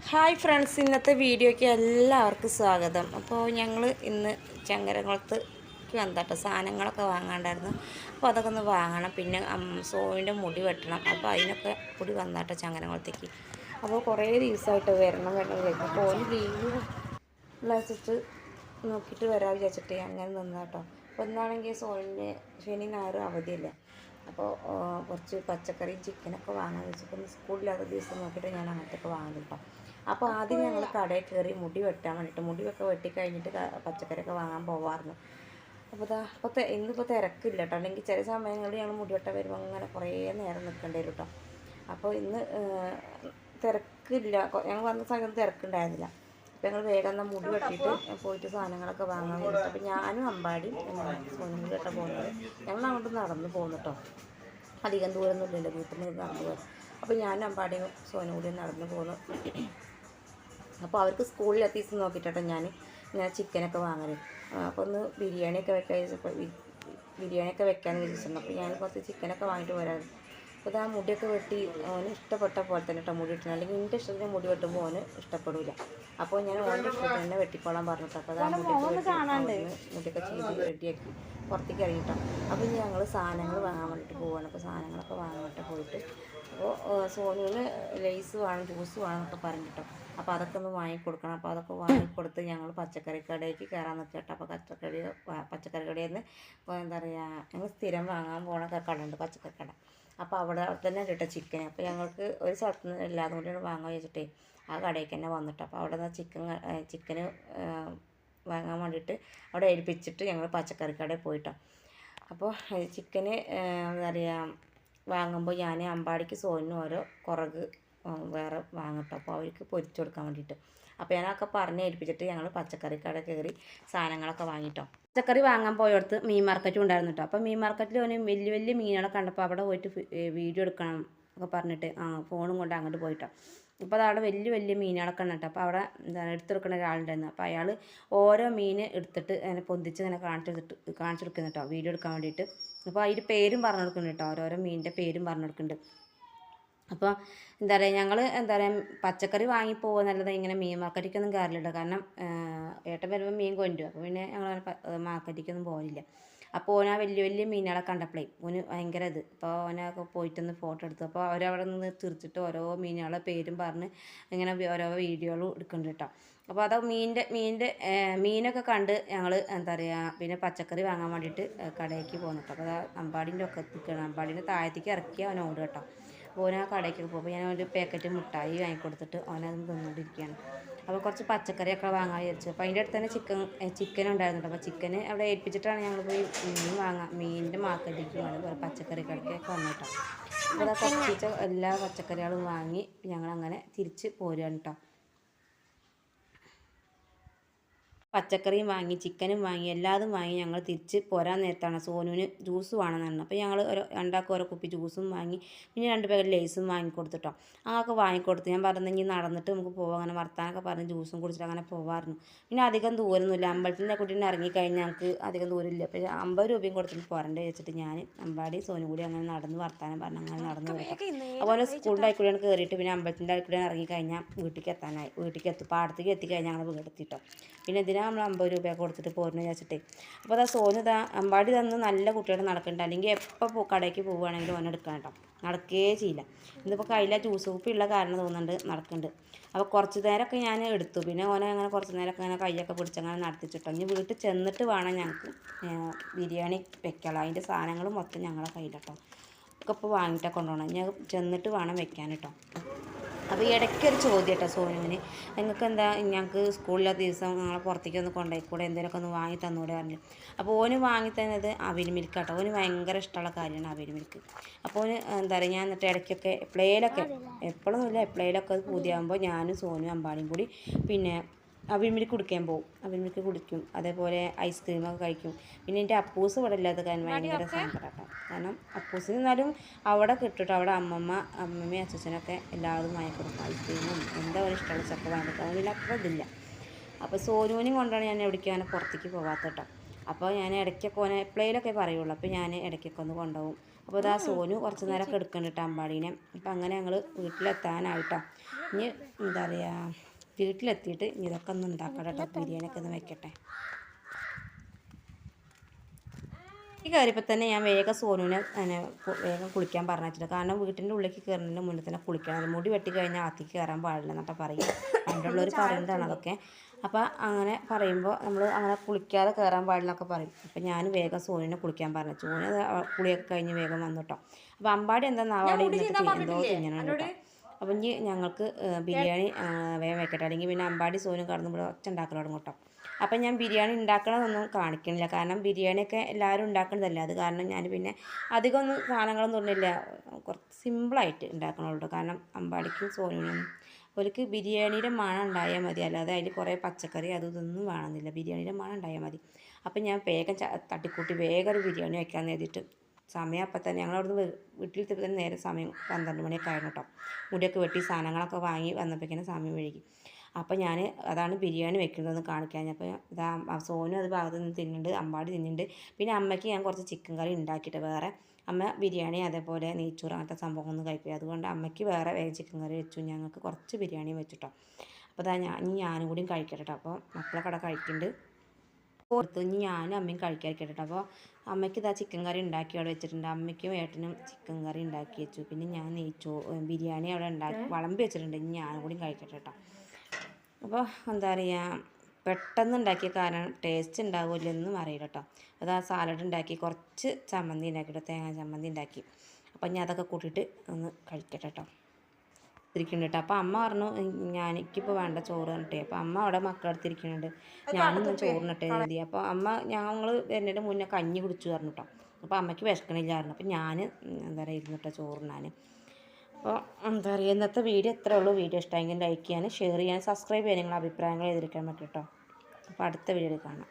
Hi friends, ഇന്നത്തെ വീഡിയോയ്ക്ക് എല്ലാവർക്കും സ്വാഗതം. അപ്പോൾ ഞങ്ങൾ ഇന്ന് ചങ്ങരംകുളത്തേക്ക് വന്നിട്ട് സാധനങ്ങളൊക്കെ വാങ്ങാണ്ടായിരുന്നു. അപ്പോൾ അതൊക്കെ ഒന്ന് വാങ്ങണം. പിന്നെ സോവിൻ്റെ മുടി വെട്ടണം. അപ്പോൾ അതിനൊക്കെ കൂടി വന്നിട്ട് ചങ്ങരംകുളത്തേക്ക്. അപ്പോൾ കുറേ ദിവസമായിട്ട് വരണം വിചാരിക്കും. അപ്പോൾ ഓന് ലീവ് വെച്ചിട്ട് നോക്കിയിട്ട് വരാൻ വിചാരിച്ചിട്ട് അങ്ങനെ നിന്നാട്ടോ. അപ്പോൾ ഇന്നാണെങ്കിൽ സോവിൻ്റെ ശനി ഞായർ അവധിയല്ലേ. അപ്പോൾ കുറച്ച് പച്ചക്കറിയും ചിക്കനൊക്കെ വാങ്ങാൻ വെച്ചപ്പോൾ സ്കൂളില്ലാത്ത ദിവസം നോക്കിയിട്ട് ഞാൻ അങ്ങനത്തൊക്കെ വാങ്ങും കേട്ടോ. അപ്പോൾ ആദ്യം ഞങ്ങൾ കടയിൽ കയറി മുടി വെട്ടാൻ വേണ്ടിയിട്ട് മുടിയൊക്കെ വെട്ടി കഴിഞ്ഞിട്ട് പച്ചക്കറിയൊക്കെ വാങ്ങാൻ പോവാമായിരുന്നു. അപ്പോൾ ഇന്നിപ്പോൾ തിരക്കില്ല കേട്ടോ. അല്ലെങ്കിൽ ചില സമയങ്ങളിൽ ഞങ്ങൾ മുടി വെട്ടാൻ വരുമ്പോൾ അങ്ങനെ കുറേ നേരം നിൽക്കേണ്ടി വരും കേട്ടോ. അപ്പോൾ ഇന്ന് തിരക്കില്ല. ഞങ്ങൾ വന്ന സമയത്ത് തിരക്കുണ്ടായിരുന്നില്ല. അപ്പോൾ ഞങ്ങൾ വേഗം മുടി വെട്ടിയിട്ട് പോയിട്ട് സാധനങ്ങളൊക്കെ വാങ്ങാൻ വേണ്ടിയിട്ട്. അപ്പോൾ ഞാനും അമ്പാടിയും മുടി വെട്ടാൻ പോകുന്നത്. ഞങ്ങൾ അങ്ങോട്ട് നടന്ന് പോകുന്നു കേട്ടോ. അധികം ദൂരമൊന്നുമില്ലല്ലോ, വീട്ടിൽ നിന്ന് നടന്നു പോകും. അപ്പോൾ ഞാനും അമ്പാടിയും സോനും കൂടി നടന്ന് പോകുന്നു. അപ്പോൾ അവർക്ക് സ്കൂളിലെത്തി ദിവസം നോക്കിയിട്ടോ ഞാൻ ചിക്കനൊക്കെ വാങ്ങൽ. അപ്പോൾ ഒന്ന് ബിരിയാണിയൊക്കെ വെക്കാമെന്ന് വിചാരിച്ചിട്ടുണ്ട്. അപ്പോൾ ഞാൻ കുറച്ച് ചിക്കനൊക്കെ വാങ്ങിയിട്ട് വരാറ്. അപ്പോൾ ആ മുടിയൊക്കെ വെട്ടി ഓന് ഇഷ്ടപ്പെട്ട പോലെ തന്നെ കേട്ടോ മുടി വെട്ടണം. അല്ലെങ്കിൽ എൻ്റെ ഇഷ്ടത്തിന് മുടി വെട്ടുമ്പോൾ ഓന് ഇഷ്ടപ്പെടില്ല. അപ്പോൾ ഞാൻ ഓൻ്റെ ഇഷ്ടത്തിന് തന്നെ വെട്ടിക്കോളാൻ പറഞ്ഞിട്ടോ. അപ്പോൾ അത് മുടിയൊക്കെ ചെയ്ത് റെഡിയാക്കി പുറത്തേക്ക് ഇറങ്ങിയിട്ടോ. അപ്പോൾ ഇനി ഞങ്ങൾ സാധനങ്ങൾ വാങ്ങാൻ വേണ്ടിയിട്ട് പോവുകയാണ്. അപ്പോൾ സാധനങ്ങളൊക്കെ വാങ്ങാൻ വേണ്ടിയിട്ട് പോയിട്ട് അപ്പോൾ സോനുവിന് ലേസ് വേണം, ജ്യൂസ് വേണം എന്നൊക്കെ പറഞ്ഞിട്ടോ. അപ്പോൾ അതൊക്കെ ഒന്ന് വാങ്ങിക്കൊടുക്കണം. അപ്പോൾ അതൊക്കെ വാങ്ങിക്കൊടുത്ത് ഞങ്ങൾ പച്ചക്കറി കടയിലേക്ക് കയറാൻ നിൽക്കട്ടെ. അപ്പോൾ പച്ചക്കറി കടയിൽ നിന്ന് എന്താ പറയുക, ഞങ്ങൾ സ്ഥിരം വാങ്ങാൻ പോകണ കട ഉണ്ട്, പച്ചക്കറി കട. അപ്പോൾ അവിടെ തന്നെ കിട്ടും ചിക്കൻ. അപ്പോൾ ഞങ്ങൾക്ക് ഒരു സ്ഥലത്ത് നിന്ന് എല്ലാതും കൂടിയാണ് വാങ്ങാൻ വെച്ചിട്ടേ ആ കടയിലേക്ക് തന്നെ വന്നിട്ട്. അപ്പോൾ അവിടെ നിന്ന് ചിക്കന് വാങ്ങാൻ വേണ്ടിയിട്ട് അവിടെ ഏൽപ്പിച്ചിട്ട് ഞങ്ങൾ പച്ചക്കറി കടയിൽ പോയിട്ടോ. അപ്പോൾ ചിക്കന് എന്താ പറയുക വാങ്ങുമ്പോൾ ഞാൻ അമ്പാടിക്ക് സോനിനും ഓരോ കുറക് വേറെ വാങ്ങട്ടോ. അപ്പോൾ അവർക്ക് പൊരിച്ചു കൊടുക്കാൻ വേണ്ടിയിട്ട്. അപ്പോൾ ഞാനൊക്കെ പറഞ്ഞ് ഏൽപ്പിച്ചിട്ട് ഞങ്ങൾ പച്ചക്കറി കട കയറി സാധനങ്ങളൊക്കെ വാങ്ങിട്ടോ. പച്ചക്കറി വാങ്ങാൻ പോയടുത്ത് മീൻ മാർക്കറ്റും ഉണ്ടായിരുന്നു കേട്ടോ. അപ്പോൾ മീൻ മാർക്കറ്റിൽ ഓന് വലിയ വലിയ മീനുകളെ കണ്ടപ്പോൾ അവിടെ പോയിട്ട് വീഡിയോ എടുക്കണം ഒക്കെ പറഞ്ഞിട്ട് ഫോണും കൊണ്ട് അങ്ങോട്ട് പോയിട്ടോ. അപ്പോൾ അതവിടെ വലിയ വലിയ മീനുകളൊക്കെ ഉണ്ട് കേട്ടോ. അപ്പോൾ അവിടെ എന്താണ് എടുത്തെടുക്കുന്ന ഒരാളുണ്ടായിരുന്നു. അപ്പോൾ അയാൾ ഓരോ മീൻ എടുത്തിട്ട് അങ്ങനെ പൊന്തിച്ച് ഇങ്ങനെ കാണിച്ചെടുക്കുന്നു കേട്ടോ, വീഡിയോ എടുക്കാൻ വേണ്ടിയിട്ട്. അപ്പോൾ അതിൻ്റെ പേരും പറഞ്ഞു കൊടുക്കുന്നുണ്ട് കേട്ടോ, ഓരോരോ മീനിൻ്റെ പേരും പറഞ്ഞു കൊടുക്കുന്നുണ്ട്. അപ്പോൾ എന്താ പറയുക, ഞങ്ങൾ എന്താ പറയുക പച്ചക്കറി വാങ്ങി പോകുക നല്ലത്. ഇങ്ങനെ മീൻ മാർക്കറ്റിക്കൊന്നും കയറില്ല. കാരണം ഏട്ടൻ വരുമ്പോൾ മീൻ കൊണ്ടുവരും. അപ്പോൾ പിന്നെ ഞങ്ങൾ മാർക്കറ്റിക്കൊന്നും പോകില്ല. അപ്പോൾ ഓന വലിയ വലിയ മീനുകളെ കണ്ടപ്പോഴേ ഓന് ഭയങ്കര ഇത്. അപ്പോൾ ഓനൊക്കെ പോയിട്ടൊന്ന് ഫോട്ടോ എടുത്തു. അപ്പോൾ അവരവിടെ നിന്ന് തിരിച്ചിട്ട് ഓരോ മീനുകളെ പേരും പറഞ്ഞ് ഇങ്ങനെ ഓരോ വീഡിയോകളും എടുക്കുന്നുണ്ട് കേട്ടോ. അപ്പോൾ അത് മീനൊക്കെ കണ്ട് ഞങ്ങൾ എന്താ പറയുക പിന്നെ പച്ചക്കറി വാങ്ങാൻ വേണ്ടിയിട്ട് കടയിലേക്ക് പോകുന്നു കേട്ടോ. അപ്പോൾ അമ്പാടിൻ്റെ ഒക്കെ എത്തിക്കണം. അമ്പാടിൻ്റെ താഴത്തേക്ക് ഇറക്കി അവൻ ഓടും കേട്ടോ. അപ്പോൾ ഓൻ ആ കടയ്ക്ക് പോകുമ്പോൾ ഞാൻ ഒരു പാക്കറ്റ് മിഠായി വാങ്ങിക്കൊടുത്തിട്ട് ഓനത് തിന്നുകൊണ്ടിരിക്കുകയാണ്. അപ്പോൾ കുറച്ച് പച്ചക്കറിയൊക്കെ വാങ്ങാൻ വിചാരിച്ചു. അപ്പോൾ അതിൻ്റെ അടുത്ത് തന്നെ ചിക്കൻ ഉണ്ടായിരുന്നു. അപ്പോൾ ചിക്കന് അവിടെ ഏൽപ്പിച്ചിട്ടാണ് ഞങ്ങൾ പോയി മീനിൻ്റെ മാർക്കറ്റിലേക്ക് അതുപോലെ പച്ചക്കറി കടയ്ക്കൊക്കെ വന്നു കേട്ടോ. അപ്പോൾ അത് കുറച്ച് എല്ലാ പച്ചക്കറികളും വാങ്ങി ഞങ്ങളങ്ങനെ തിരിച്ച് പോരുകയാണ് കേട്ടോ. പച്ചക്കറിയും വാങ്ങി ചിക്കനും വാങ്ങി എല്ലാതും വാങ്ങി ഞങ്ങൾ തിരിച്ച് പോരാൻ നേരത്താണ് സോനുവിന് ജ്യൂസ് വേണമെന്ന്. അപ്പോൾ ഞങ്ങൾ രണ്ടാൾക്കും ഓരോ കുപ്പി ജ്യൂസും വാങ്ങി പിന്നെ 2 പാക്കറ്റ് ലേസും വാങ്ങിക്കൊടുത്തിട്ടോ. അതൊക്കെ വാങ്ങിക്കൊടുത്ത് ഞാൻ പറഞ്ഞെങ്കിൽ നടന്നിട്ട് നമുക്ക് പോകാം, അങ്ങനെ വർത്താനൊക്കെ പറഞ്ഞ് ജ്യൂസും കുടിച്ചിട്ട് അങ്ങനെ പോകാമായിരുന്നു. പിന്നെ അധികം ദൂരമൊന്നുമില്ല, അമ്പലത്തിൻ്റെ കുട്ടീനെ ഇറങ്ങിക്കഴിഞ്ഞാൽ ഞങ്ങൾക്ക് അധികം ദൂരമില്ല. അപ്പോൾ 50 രൂപയും കൊടുത്തിട്ട് പോരണ്ടേ വെച്ചിട്ട് ഞാൻ അമ്പാടി സോനും കൂടി അങ്ങനെ നടന്ന് വർത്താനം പറഞ്ഞ് അങ്ങനെ നടന്ന് വരും. അതുപോലെ സ്കൂളിൻ്റെ ആയിക്കൂടെയാണ് കയറിയിട്ട് പിന്നെ അമ്പലത്തിൻ്റെ ആയിക്കൂടെയാണ് ഇറങ്ങിക്കഴിഞ്ഞാൽ വീട്ടിലേക്ക് എത്തും. പാടത്തേക്ക് എത്തിക്കഴിഞ്ഞാൽ ഞങ്ങൾ വീടെത്തിട്ടോ. പിന്നെ ഇതിനാ നമ്മൾ 50 രൂപ കൊടുത്തിട്ട് പോരുന്ന വിചാരിച്ചിട്ടേ. അപ്പോൾ അതാ സോനു അമ്പാടി തന്ന് നല്ല കുട്ടിയോടെ നടക്കുന്നുണ്ട്. അല്ലെങ്കിൽ എപ്പോൾ കടയ്ക്ക് പോവുകയാണെങ്കിലും ഓനെ എടുക്കണം കേട്ടോ, നടക്കുകയേ ചെയ്യില്ല. ഇന്നിപ്പോൾ കയ്യിലെ ജ്യൂസ് കുപ്പിയുള്ള കാരണം തോന്നുന്നുണ്ട് നടക്കുന്നുണ്ട്. അപ്പോൾ കുറച്ച് നേരമൊക്കെ ഞാൻ എടുത്തു. പിന്നെ ഓനെ അങ്ങനെ കുറച്ച് നേരമൊക്കെ അങ്ങനെ കൈയൊക്കെ പിടിച്ചങ്ങനെ നടത്തിച്ചിട്ടോ. ഇനി വീട്ടിൽ ചെന്നിട്ട് വേണം ഞങ്ങൾക്ക് ബിരിയാണി വെക്കാനുള്ള അതിൻ്റെ സാധനങ്ങൾ മൊത്തം ഞങ്ങളെ കയ്യിലട്ടോ. ഒക്കെ ഇപ്പോൾ വാങ്ങിയിട്ടൊക്കെ കൊണ്ടുപോകണം. ഇനി ചെന്നിട്ട് വേണം വെക്കാൻ കേട്ടോ. അപ്പോൾ ഇടയ്ക്കൊരു ചോദ്യം കേട്ടോ സോനുവിന്, നിങ്ങൾക്ക് എന്താ ഞങ്ങൾക്ക് സ്കൂളിലെ ദിവസം ഞങ്ങളെ പുറത്തേക്ക് ഒന്ന് കൊണ്ടുപോയിക്കൂടെ, എന്തെങ്കിലുമൊക്കെ ഒന്ന് വാങ്ങി തന്നൂടെ പറഞ്ഞു. അപ്പോൾ ഓന് വാങ്ങി തന്നത് അവിൽ മിൽക്ക് കേട്ടോ. ഓന് ഭയങ്കര ഇഷ്ടമുള്ള കാര്യമാണ് അവിൽ മിൽക്ക്. അപ്പോൾ ഓന് എന്താ പറയുക, ഞാൻ എന്നിട്ട് ഇടയ്ക്കൊക്കെ എപ്പോഴൊന്നുമില്ല എപ്പോഴേലൊക്കെ അത് പൂതിയാകുമ്പോൾ ഞാനും സോനും അമ്പാടിയും കൂടി പിന്നെ അവിൽ മിൽക്ക് കുടിക്കാൻ പോകും. അവിൽ മിൽക്ക് കുടിക്കും, അതേപോലെ ഐസ്ക്രീമൊക്കെ കഴിക്കും. പിന്നെ എൻ്റെ അപ്പൂസ് ഇവിടെ ഇല്ലാത്ത കാരണം ഭയങ്കര സങ്കടം കേട്ടോ. കാരണം അപ്പൂസിന് എന്നാലും അവിടെ കിട്ടും. അവിടെ അമ്മമ്മയും അച്ഛനൊക്കെ എല്ലാവരും വാങ്ങിക്കൊടുക്കും ഐസ്ക്രീമും എന്താ പറയുക ഇഷ്ടമുള്ള ചക്ക വാങ്ങിക്കൊടുക്കും. അതിൽ അത്ര ഇതില്ല. അപ്പോൾ സോനുവിനും കൊണ്ടാണ് ഞാൻ എവിടേക്കും അങ്ങനെ പുറത്തേക്ക് പോകാത്ത കേട്ടോ. അപ്പോൾ ഞാൻ ഇടയ്ക്കൊക്കെ ഓനെ എപ്പോഴേലൊക്കെ പറയുള്ളൂ. അപ്പോൾ ഞാൻ ഇടയ്ക്കൊക്കെ ഒന്ന് കൊണ്ടുപോകും. അപ്പോൾ ഇതാ സോനു കുറച്ച് നേരമൊക്കെ എടുക്കുന്നുണ്ട് അമ്പാടീനെ. അപ്പം അങ്ങനെ ഞങ്ങൾ വീട്ടിലെത്താനായിട്ടോ. ഇനി എന്താ പറയുക, വീട്ടിലെത്തിയിട്ട് ഇതൊക്കെ ഒന്ന് ഉണ്ടാക്കണം കേട്ടോ. ബിരിയാണിയൊക്കെ ഒന്ന് വെക്കട്ടെ. ഈ കയറിയപ്പോൾ തന്നെ ഞാൻ വേഗം സോനുവിനെ വേഗം കുളിക്കാൻ പറഞ്ഞിട്ടുണ്ട്. കാരണം വീട്ടിൻ്റെ ഉള്ളിലേക്ക് കയറുന്നതിന് മുന്നേ തന്നെ കുളിക്കണം. മുടി വെട്ടി കഴിഞ്ഞാൽ അകത്തേക്ക് കയറാൻ പാടില്ല എന്നൊക്കെ പറയും. പണ്ടുള്ളവർ പറയുന്നതാണ് അതൊക്കെ. അപ്പോൾ അങ്ങനെ പറയുമ്പോൾ നമ്മൾ അങ്ങനെ കുളിക്കാതെ കയറാൻ പാടില്ലെന്നൊക്കെ പറയും. അപ്പോൾ ഞാൻ വേഗം സോനുവിനെ കുളിക്കാൻ പറഞ്ഞു. സോനു കുളിയൊക്കെ കഴിഞ്ഞ് വേഗം വന്നു കേട്ടോ. അപ്പോൾ അമ്പാടി എന്താ അവിടെ ഇരുന്നിട്ട് എന്തോ തിന്നണം കേട്ടോ. അപ്പം ഇനി ഞങ്ങൾക്ക് ബിരിയാണി വേഗം വെക്കട്ടെ, അല്ലെങ്കിൽ പിന്നെ അമ്പാടി സോനും കടന്നുമ്പോൾ ഒച്ച ഉണ്ടാക്കൽ തുടങ്ങും കേട്ടോ. അപ്പം ഞാൻ ബിരിയാണി ഉണ്ടാക്കണമെന്നൊന്നും കാണിക്കണില്ല, കാരണം ബിരിയാണിയൊക്കെ എല്ലാവരും ഉണ്ടാക്കണതല്ലേ. അത് കാരണം ഞാൻ പിന്നെ അധികമൊന്നും സാധനങ്ങളൊന്നും ഇടുന്നില്ല, കുറച്ച് സിമ്പിളായിട്ട് ഉണ്ടാക്കണുള്ളൂ. കാരണം അമ്പാടിക്കും സോനുവിനും അവർക്ക് ബിരിയാണിയുടെ മണം ഉണ്ടായാൽ മതി, അല്ലാതെ അതിൽ കുറേ പച്ചക്കറി അതും ഇതൊന്നും വേണമെന്നില്ല. ബിരിയാണിയുടെ മണം ഉണ്ടായാൽ മതി. അപ്പം ഞാൻ വേഗം തട്ടിക്കൂട്ടി വേഗം ഒരു ബിരിയാണി വയ്ക്കാമെന്ന് എഴുതിയിട്ട് സമയം അപ്പം തന്നെ ഞങ്ങളവിടുന്ന് വീട്ടിലെത്തിയപ്പോൾ തന്നെ നേരെ സമയം 12 മണിയൊക്കെ ആയിരുന്നു കേട്ടോ. മുടിയൊക്കെ വെട്ടി സാധനങ്ങളൊക്കെ വാങ്ങി വന്നപ്പോഴേക്കും സമയം വൈകി. അപ്പോൾ ഞാൻ അതാണ് ബിരിയാണി വെക്കുന്നതെന്ന് കാണിക്കാൻ. അപ്പോൾ ഇതാ സോനു അത് ഭാഗത്ത് നിന്ന് തിന്നുന്നുണ്ട്, അമ്പാടി തിന്നുന്നുണ്ട്. പിന്നെ അമ്മയ്ക്ക് ഞാൻ കുറച്ച് ചിക്കൻ കറി ഉണ്ടാക്കിയിട്ട് വേറെ, അമ്മ ബിരിയാണി അതേപോലെ നെയ്ച്ചോറ് അങ്ങനത്തെ സംഭവമൊന്നും കഴിക്കില്ല. അതുകൊണ്ട് അമ്മയ്ക്ക് വേറെ വേഗം ചിക്കൻ കറി വെച്ചു, ഞങ്ങൾക്ക് കുറച്ച് ബിരിയാണി വെച്ചിട്ടോ. അപ്പോൾ അതാ ഞാനും കൂടിയും കഴിക്കട്ടെ കേട്ടോ. അപ്പോൾ മക്കളൊക്കെ അവിടെ കഴിക്കുന്നുണ്ട്. പുറത്ത് ഇനി ഞാനും അമ്മയും കഴിക്കാതിരിക്കട്ടെ. അപ്പോൾ അമ്മയ്ക്ക് ഇതാ ചിക്കൻ കറി ഉണ്ടാക്കി അവിടെ വെച്ചിട്ടുണ്ട്. അമ്മയ്ക്കും ഏട്ടനും ചിക്കൻ കറി ഉണ്ടാക്കി വെച്ചു. പിന്നെ ഞാൻ ബിരിയാണി അവിടെ വിളമ്പി വെച്ചിട്ടുണ്ട്. ഇനി ഞാനും കൂടി കഴിക്കട്ടെ കേട്ടോ. അപ്പോൾ എന്താ പറയുക, പെട്ടെന്ന് ഉണ്ടാക്കിയ കാരണം ടേസ്റ്റ് ഉണ്ടാവില്ലെന്നും അറിയില്ല കേട്ടോ. അത് ആ സാലഡ് ഉണ്ടാക്കി, കുറച്ച് ചമ്മന്തി ഉണ്ടാക്കിയിട്ട് തേങ്ങ ചമ്മന്തി ഉണ്ടാക്കി. അപ്പം ഞാൻ അതൊക്കെ കൂട്ടിയിട്ട് ഒന്ന് കഴിക്കട്ടെ കേട്ടോ. ഇരിക്കുന്നുണ്ട് കേട്ടോ. അപ്പോൾ അമ്മ പറഞ്ഞു എനിക്കിപ്പോൾ വേണ്ട ചോറ് പറഞ്ഞിട്ടേ. അപ്പോൾ അമ്മ അവിടെ മക്കളെടുത്തിരിക്കുന്നുണ്ട്, ഞാനൊന്നും ചോറിനിട്ടേ എഴുതി. അപ്പോൾ അമ്മ ഞങ്ങൾ വരുന്നതിൻ്റെ മുന്നേ കഞ്ഞി കുടിച്ചു പറഞ്ഞു കേട്ടോ. അപ്പോൾ അമ്മയ്ക്ക് വിശക്കണില്ലായിരുന്നു. അപ്പോൾ ഞാൻ എന്താ പറയുക ഇരുന്നിട്ടോ ചോറിനാൻ. അപ്പോൾ എന്താ പറയുക, ഇന്നത്തെ വീഡിയോ എത്രയേ ഉള്ളൂ. വീഡിയോ ഇഷ്ടമെങ്കിൽ ലൈക്ക് ചെയ്യാനും ഷെയർ ചെയ്യാനും സബ്സ്ക്രൈബ് ചെയ്യാൻ നിങ്ങളുടെ അഭിപ്രായങ്ങൾ എഴുതിയിരിക്കാൻ പറ്റും കേട്ടോ. അപ്പോൾ അടുത്ത വീഡിയോയിൽ കാണാം.